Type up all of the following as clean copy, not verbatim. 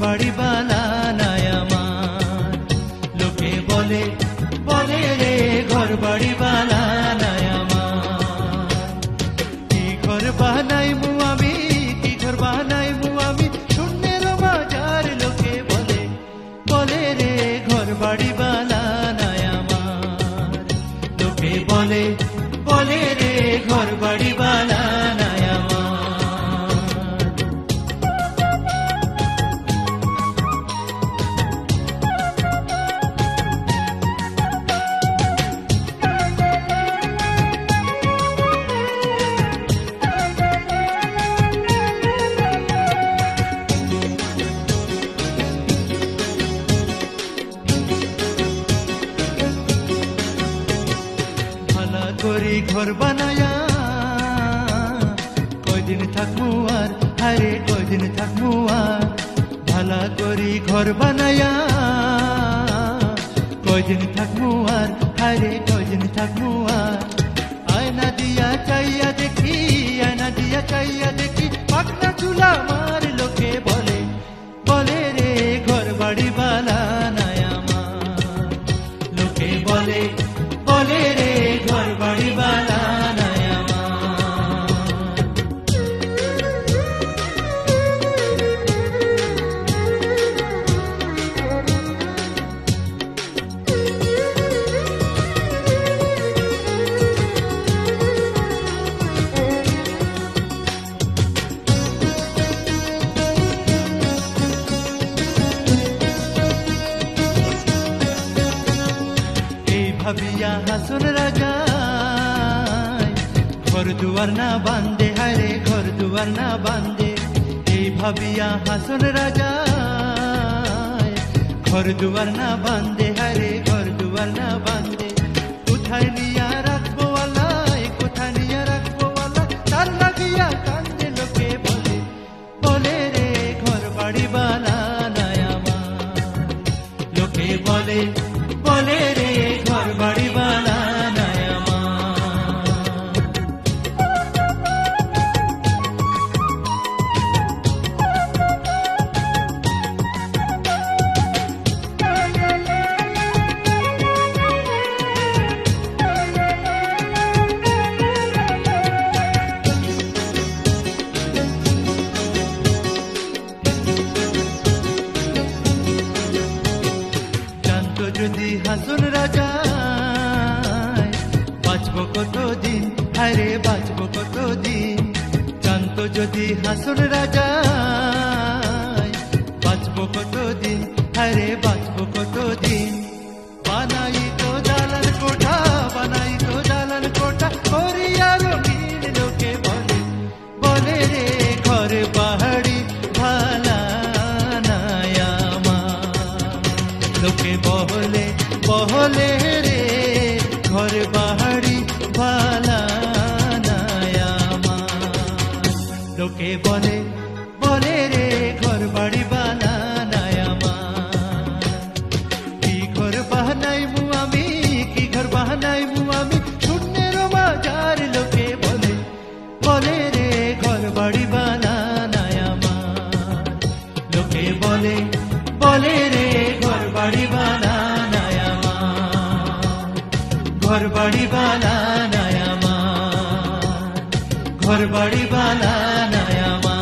বাড়ি বানায় আমার। লোকে বলে বলে রে ঘর বাড়ি বানায় আমার। কি ঘর বানাইমু আমি, কি ঘর বানাইমু আমি, শূন্যের মাঝার লোকে বলে বলে রে ঘর বাড়ি বানায় আমার। লোকে বলে বলে রে ঘর বাড়ি বানায় আমার। ভালা করি ঘর বানায়া কয়দিন থাকমু আর, হারে কয়দিন থাকমু আর। ভালা করি ঘর বানায়া কয়দিন থাকমু আর, হারে কয়দিন থাকমু আর। আয়না দিয়া চাইয়া দেখি, আয়না দিয়া চাইয়া দেখি, পাকনা চুলা আমার। লোকে বলে বলে রে ঘর বাড়ি বানায় আমার। লোকে বলে বলে রে ঘর বাড়ি বানায় আমার। এই ভাবিয়া হাসন রাজা ঘর দুয়ার না বান্ধে, হারে ঘর দুয়ার না বান্ধে। এই ভাবিয়া হাসন রাজা ঘর দুয়ার না বান্ধে, হারে ঘর দুয়ার না বান্ধে। কোথায় নিয়া রাখবো আল্লাহ, কোথায় নিয়া রাখবো আল্লাহ, তার লাগিয়া কান্দে। লোকে বলে বলে রে ঘর বাড়ি বানায় আমার। লোকে বলে বলে রে ঘর বাড়ি বানায় আমার। জানতো যদি হাসন রাজা বাঁচবো কতদিন, হায়রে বাঁচবো কতদিন। জানতো যদি হাসন রাজা বাঁচবো কতদিন, হায়রে বাঁচবো কতদিন। বানাই তো দালান কোঠা, বানাই তো দালান কোঠা, করিয়া রঙিন। লোকে বলে বলে রে ঘর বাড়ি বানায় আমার। লোকে বলে বলে রে ঘর বাড়ি বানায় আমার। লোকে বলে বলে রে ঘর বাড়ি বানায় আমার। কি ঘর বানাইমু আমি, কি ঘর বানাইমু আমি, শূন্যের মাঝার। লোকে বলে বলে রে ঘর বাড়ি বানায় আমার। লোকে বলে বলে রে ঘর বাড়ি বানায় আমার। ঘর বাড়ি বানায় আমার। ঘর বাড়ি বানায় আমার।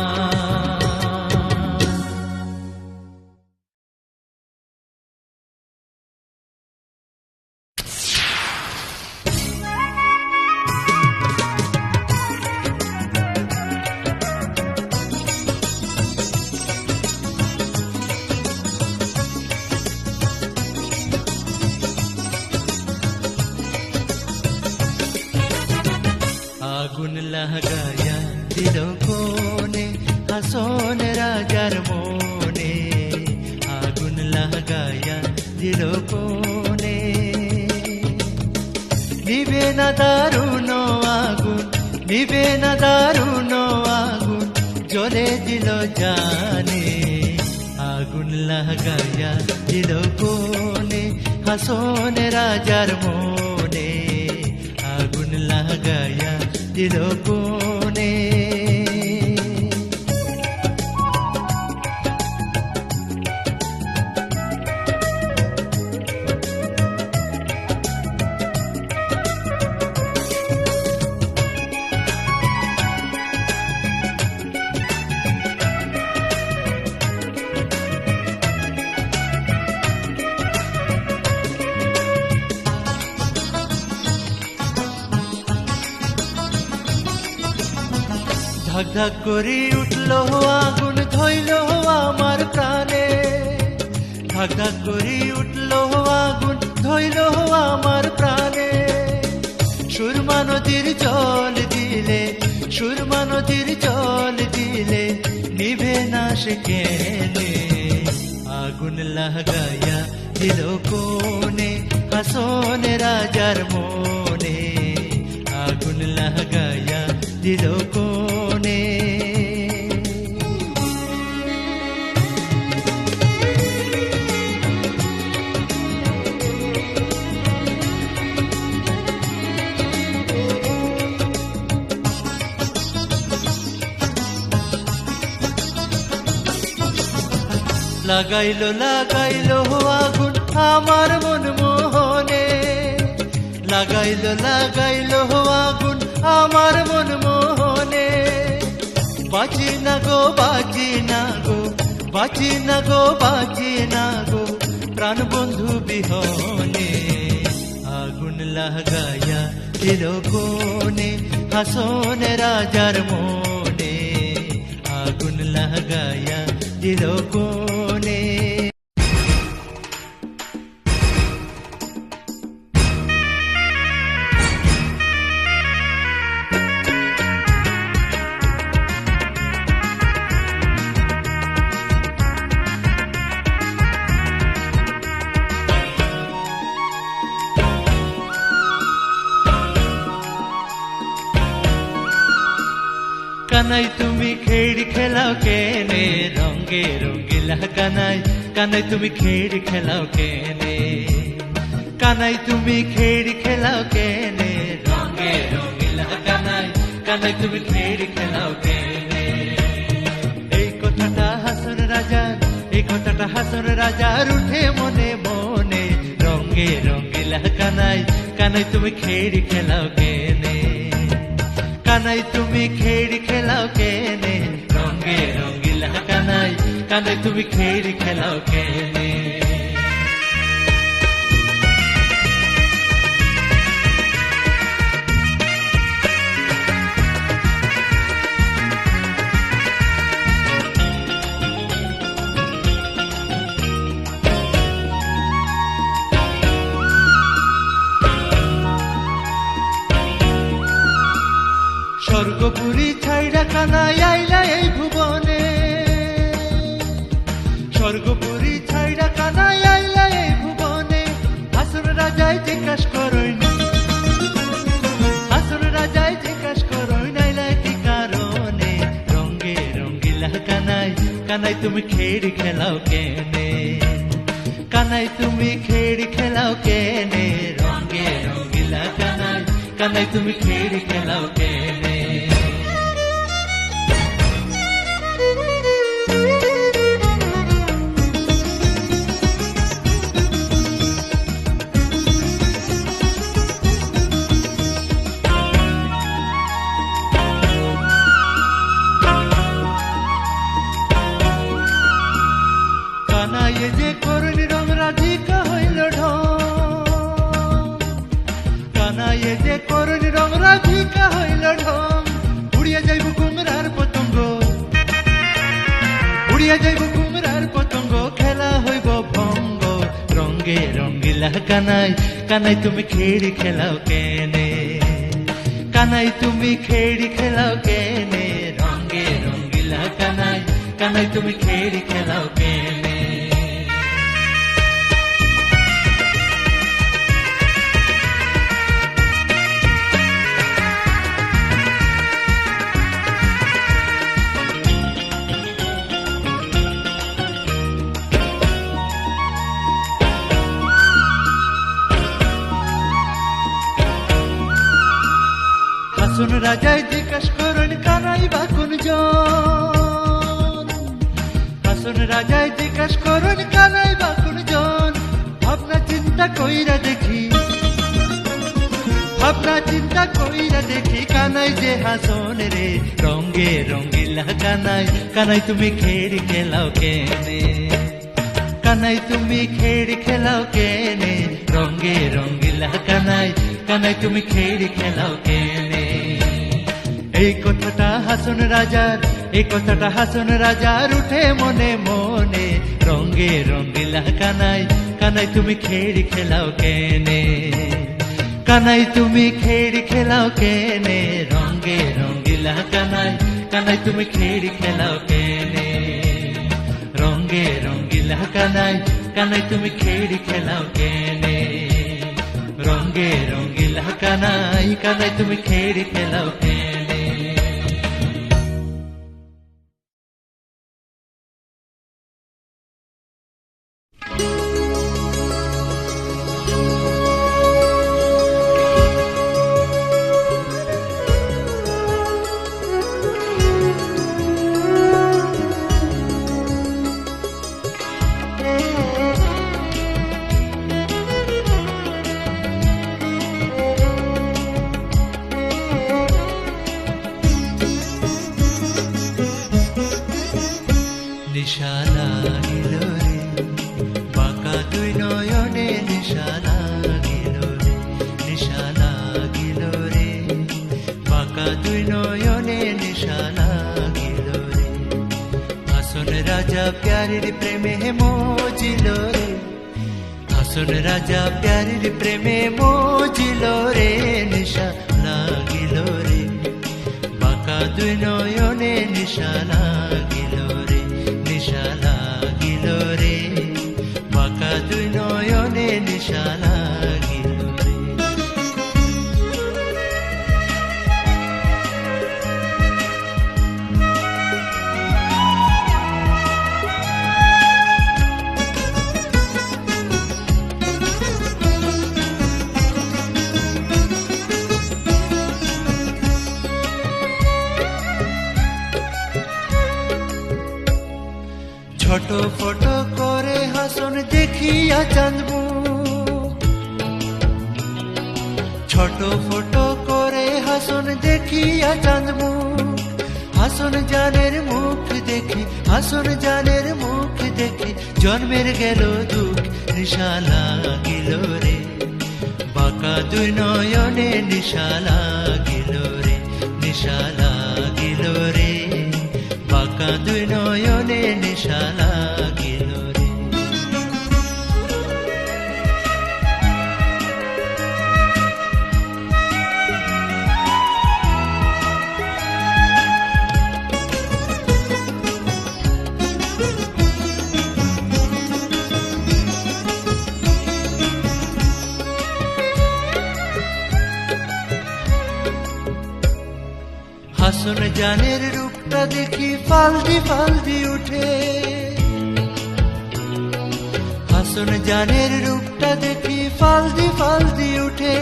আগুন লাগায়া দিল কোনে হাসন রাজার মনে। আগুন লাগায়া দিল কোনে, নিবে না দারুণ আগুন, নিবে না দারুণ আগুন, জ্বলে দিল জানে। আগুন লাগায়া দিল কোনে হাসন রাজার মনে। আগুন লাগায়া দিল কোনে। ধাক ধাক করে উঠলো আগুন ধইলো আমার প্রাণে, ধাক ধাক করে উঠলো আগুন ধইলো আমার প্রাণে। সুরমা নদীর জল দিলে, সুরমা নদীর জল দিলে নিভে না সে কেনে। আগুন লাগাইয়া দিল কোনে হাসন রাজার মনে, আগুন লাগাইয়া দিল কোনে। লাগাইলো লাগাইলো আগুন আমার মন মোহনে, লাগাইলো লাগাইলো আগুন আমার মন মোহনে। বাঁচি না গো বাঁচি না গো, বাঁচি না গো বাঁচি না গো প্রাণ বন্ধু বিহনে। আগুন লাগাইয়া দিল কোনে হাসন রাজার মনে, আগুন লাগাইয়া দিল কোনে। কানাই তুমি খেড় খেলাও কেনে রঙে রঙিলা কানাই, কানাই তুমি খেড় খেলাও কেনে, কানাই তুমি খেড় খেলাও কেনে রঙে রঙিলা কানাই, কানাই তুমি খেড় খেলাও কেনে। এই কথাটা হাসন রাজার, এই কথাটা হাসন রাজার উঠে মনে মনে। রঙে রঙিলা কানাই, কানাই তুমি খেড় খেলাও কেনে, কানাই তুমি খেড় খেলাও কেনে রঙে রঙিলা কানাই, কানাই তুমি খেড় খেলাও কেনে। স্বর্গপুরী ছাইড়া কানাই আইলা এই ভুবনে, স্বর্গপুরী ছাইড়া কানাই আইলা এই ভুবনে। হাসন রাজায় জিজ্ঞাস করইন, হাসন রাজায় জিজ্ঞাস করইন আইলা কি কারণে। রঙে রঙিলা কানাই, কানাই তুমি খেড় খেলাও কেনে, কানাই তুমি খেড় খেলাও কেনে রঙে রঙিলা কানাই, কানাই তুমি খেড় খেলাও কেনে। কানাই যে করুণ রঙ রাধিকা হইল ঢং, কানাই যে করুণ রঙ রাধিকা হইল ঢং। উড়িয়া যাইব কুমড়ার পতঙ্গ, উড়িয়া যাইব কুমড়ার পতঙ্গ খেলা হইব ভঙ্গ। রঙে রঙিলা কানাই, কানাই তুমি খেড় খেলাও কেনে, কানাই তুমি খেড় খেলাও কেনে রঙে রঙিলা কানাই, কানাই তুমি খেড় খেলাও কেনে। হাসন রাজায় জিজ্ঞাস করুন কানাই বা কোন জন, হাসন রাজায় জিজ্ঞাস করুন কানাই বা কোন জন। ভাবনা চিন্তা কইরা দেখি, ভাবনা চিন্তা কইরা দেখি কানাই যে হাসন রে। রঙে রঙিলা কানাই, কানাই তুমি খেড় খেলাও কেনে, কানাই তুমি খেড় খেলাও কেনে রঙে রঙিলা কানাই, কানাই তুমি খেড় খেলাও কেনে। এই কথাটা হাসন রাজার, এই কথাটা হাসন রাজার উঠে মনে মনে। রঙে রঙিলা কানাই, কানাই তুমি খেড়ি খেলাও কেনে, কানাই তুমি খেড়ি খেলাও কেনে। রঙে রঙিলা কানাই, কানাই তুমি খেড়ি খেলাও কেনে। রঙে রঙিলা কানাই, কানাই তুমি খেড়ি খেলাও কেনে। রঙে রঙিলা কানাই, কানাই তুমি খেড়ি খেলাও কেনে। নিশা লাগিল রে বাঁকা দুই নয়নে, নিশা লাগিল রে, নিশা লাগিল রে বাঁকা দুই নয়নে, নিশা লাগিল রে। হাসন রাজা প্যারির প্রেমে মজিল রে, হাসন রাজা প্যারির প্রেমে মজিল রে। নিশা লাগিল রে বাঁকা দুই নয়নে, নিশা লাগিল রে, নিশা লাগিল রে বাঁকা দুই নয়নে, নিশা লাগিল রে। ছোট ফটো করে হাসন দেখিয়া চাঁদবু, ছোট ফটো করে হাসন দেখিয়া চাঁদবু। হাসন জানের মুখ দেখি, হাসন জানের মুখ দেখি জন্মের গেল দুঃখ। নিশা লাগিল রে বাঁকা দুই নয়নে, নিশা লাগিল রে, নিশা লাগিল রে বাঁকা দুই নয়নে, নিশা লাগিল রে। হাসন জানের রূপটা দেখি ফালদি ফালদি উঠে, হাসন জানের রূপটা দেখি ফালদি ফালদি উঠে।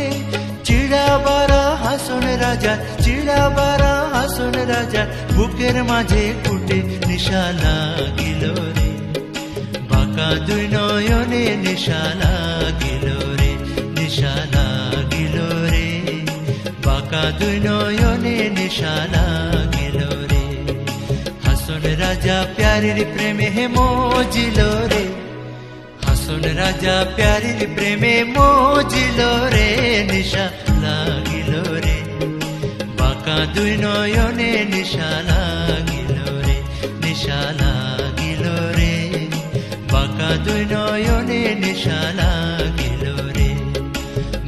চিড়া বারা হাসন রাজা, চিড়া বারা হাসন রাজা বুকের মাঝে ফুটে। নিশা লাগিল রে বাঁকা দুই নয়নে, নিশা লাগিল রে, নিশা লাগিল রে বাঁকা দুই নয়নে, নিশা লাগিল রে। হাসন রাজা প্যারির প্রেমে মজিল রে, হাসন রাজা প্যারির প্রেমে মজিল রে। নিশা লাগিল রে বাঁকা দুই নয়নে, নিশা লাগিল রে, নিশা লাগিল রে বাঁকা দুই নয়নে, নিশা লাগিল রে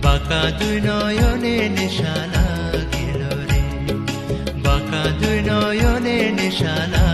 বাঁকা দুই নয়নে, নিশা লাগিল রে বাঁকা দুই নয়নে, নিশা লাগিল।